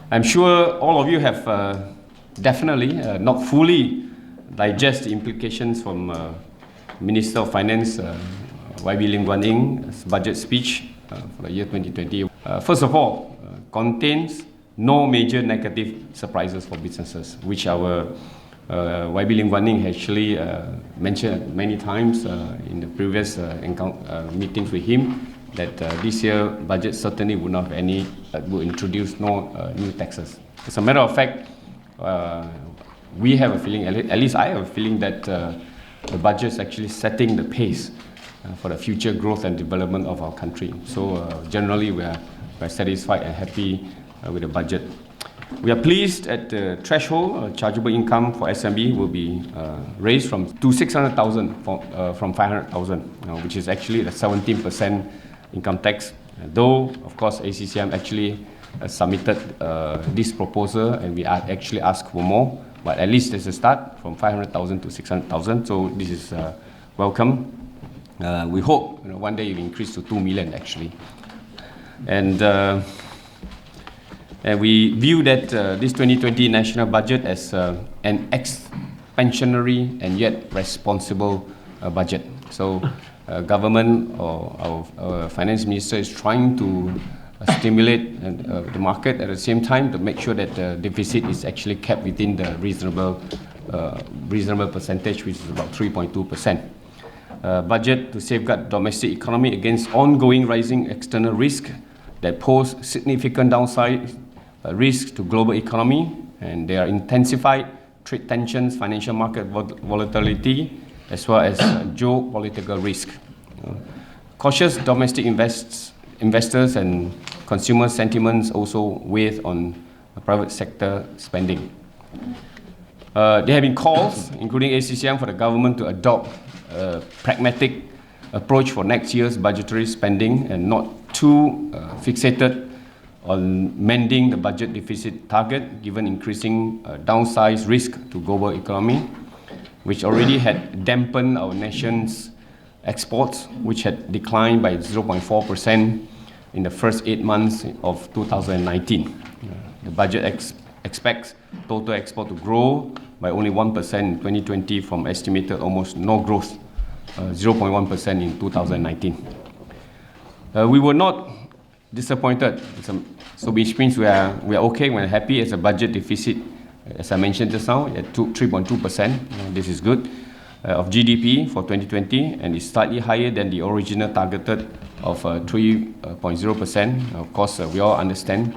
I'm sure all of you have definitely not fully digest the implications from Minister of Finance YB Lim Guan Eng's budget speech for the year 2020. First of all, contains no major negative surprises for businesses, which our YB Lim Guan Eng actually mentioned many times in the previous meetings with him, that this year budget certainly would not have any, will introduce no new taxes. As a matter of fact, we have a feeling, at least I have a feeling, that the budget is actually setting the pace for the future growth and development of our country. So generally we are satisfied and happy with the budget. We are pleased at the threshold chargeable income for SME will be raised to 600,000 from 500,000, which is actually the 17% income tax. Though, of course, ACCCIM actually submitted this proposal, and we actually asked for more, but at least there's a start from 500,000 to 600,000. So this is welcome. We hope one day it will increase to 2 million actually. And we view that this 2020 national budget as an expansionary and yet responsible budget. So government or our finance minister is trying to stimulate the market at the same time to make sure that the deficit is actually kept within the reasonable percentage, which is about 3.2%. Budget to safeguard domestic economy against ongoing rising external risk that pose significant downside risk to global economy, and there are intensified trade tensions, financial market volatility, as well as geopolitical risk. Cautious domestic investors and consumer sentiments also weigh on private sector spending. There have been calls, including ACCCIM, for the government to adopt a pragmatic approach for next year's budgetary spending and not too fixated on mending the budget deficit target, given increasing downside risk to global economy, which already had dampened our nation's exports, which had declined by 0.4% in the first 8 months of 2019. The budget expects total export to grow by only 1% in 2020 from estimated almost no growth, 0.1% in 2019. We were not disappointed, so which means we are okay, we're happy as a budget deficit, as I mentioned just now, at 3.2%. This is good, of GDP for 2020, and is slightly higher than the original targeted of 3.0%. Of course, we all understand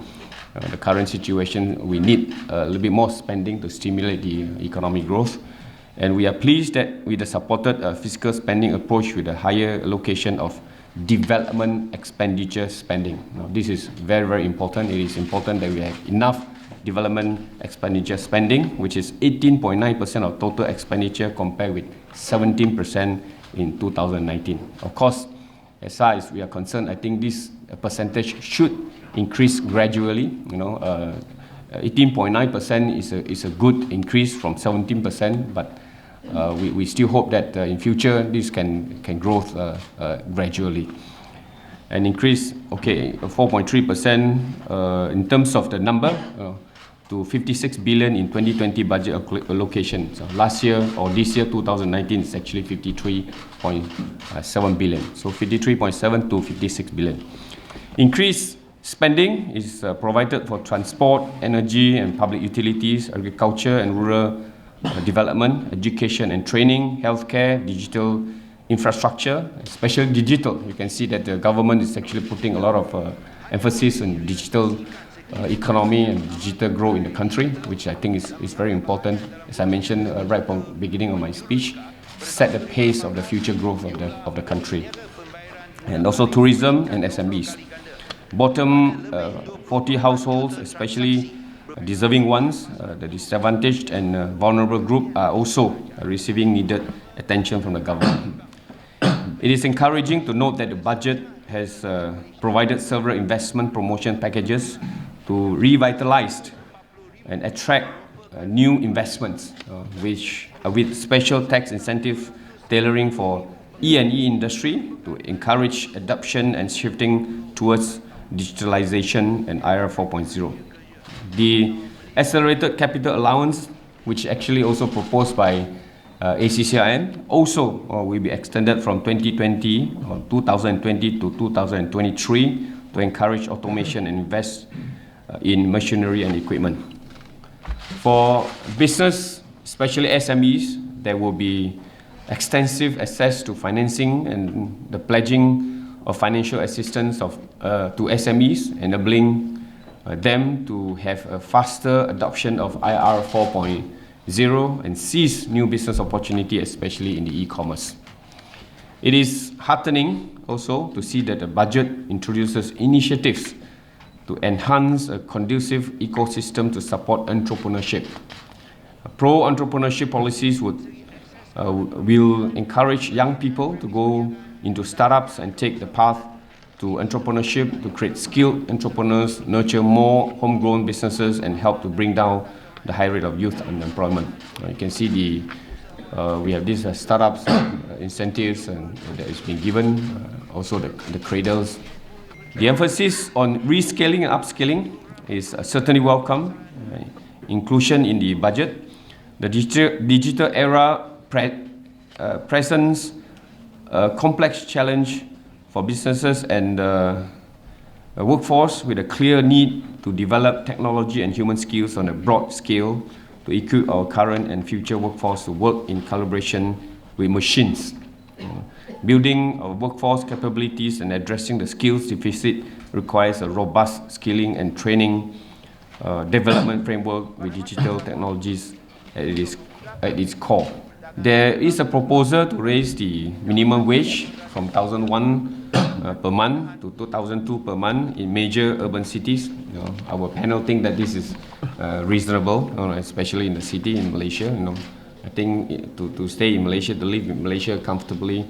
the current situation. We need a little bit more spending to stimulate the economic growth. And we are pleased that with the supported fiscal spending approach with a higher allocation of development expenditure spending. Now, this is very, very important. It is important that we have enough development expenditure spending, which is 18.9% of total expenditure compared with 17% in 2019. Of course, as far as we are concerned, I think this percentage should increase gradually. 18.9% is a good increase from 17%, but we still hope that in future this can grow gradually. An increase, 4.3% in terms of the number, to 56 billion in 2020 budget allocation. So last year or this year, 2019, is actually 53.7 billion. So 53.7 to 56 billion. Increased spending is provided for transport, energy and public utilities, agriculture and rural development, education and training, healthcare, digital infrastructure, especially digital. You can see that the government is actually putting a lot of emphasis on digital economy and digital growth in the country, which I think is very important. As I mentioned right from the beginning of my speech, set the pace of the future growth of the country. And also tourism and SMEs. Bottom 40 households, especially deserving ones, the disadvantaged and vulnerable group, are also receiving needed attention from the government. It is encouraging to note that the budget has provided several investment promotion packages to revitalize and attract new investments, with special tax incentive tailoring for E&E industry to encourage adoption and shifting towards digitalization and IR 4.0. The accelerated capital allowance, which actually also proposed by ACCCIM, also will be extended from 2020 or 2020 to 2023 to encourage automation and invest in machinery and equipment. For business, especially SMEs, there will be extensive access to financing and the pledging of financial assistance to SMEs, enabling them to have a faster adoption of IR 4.0 and seize new business opportunity, especially in the e-commerce. It is heartening also to see that the budget introduces initiatives to enhance a conducive ecosystem to support entrepreneurship. Pro-entrepreneurship policies will encourage young people to go into startups and take the path to entrepreneurship, to create skilled entrepreneurs, nurture more homegrown businesses, and help to bring down the high rate of youth unemployment. You can see we have these startups incentives that is being given, also the cradles. The emphasis on rescaling and upskilling is certainly welcome. Inclusion in the budget. The digital era presents a complex challenge for businesses and a workforce with a clear need to develop technology and human skills on a broad scale to equip our current and future workforce to work in collaboration with machines. Building our workforce capabilities and addressing the skills deficit requires a robust skilling and training development framework with digital technologies at its core. There is a proposal to raise the minimum wage from 1,001 per month to 2,002 per month in major urban cities. Our panel think that this is reasonable, especially in the city in Malaysia. I think to stay in Malaysia, to live in Malaysia comfortably,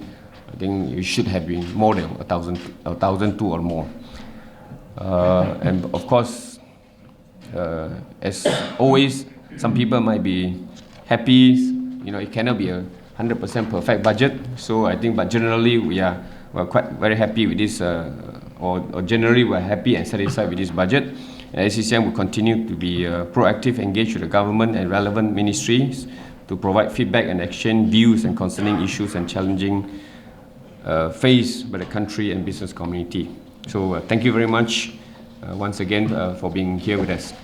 I think you should have been more than 1,002 or more. And of course, as always, some people might be happy. It cannot be a 100% perfect budget. So I think, but generally we're quite very happy with this, or generally we're happy and satisfied with this budget. And ACCCIM will continue to be proactive, engaged with the government and relevant ministries to provide feedback and exchange views and concerning issues and challenging faced by the country and business community. So thank you very much once again for being here with us.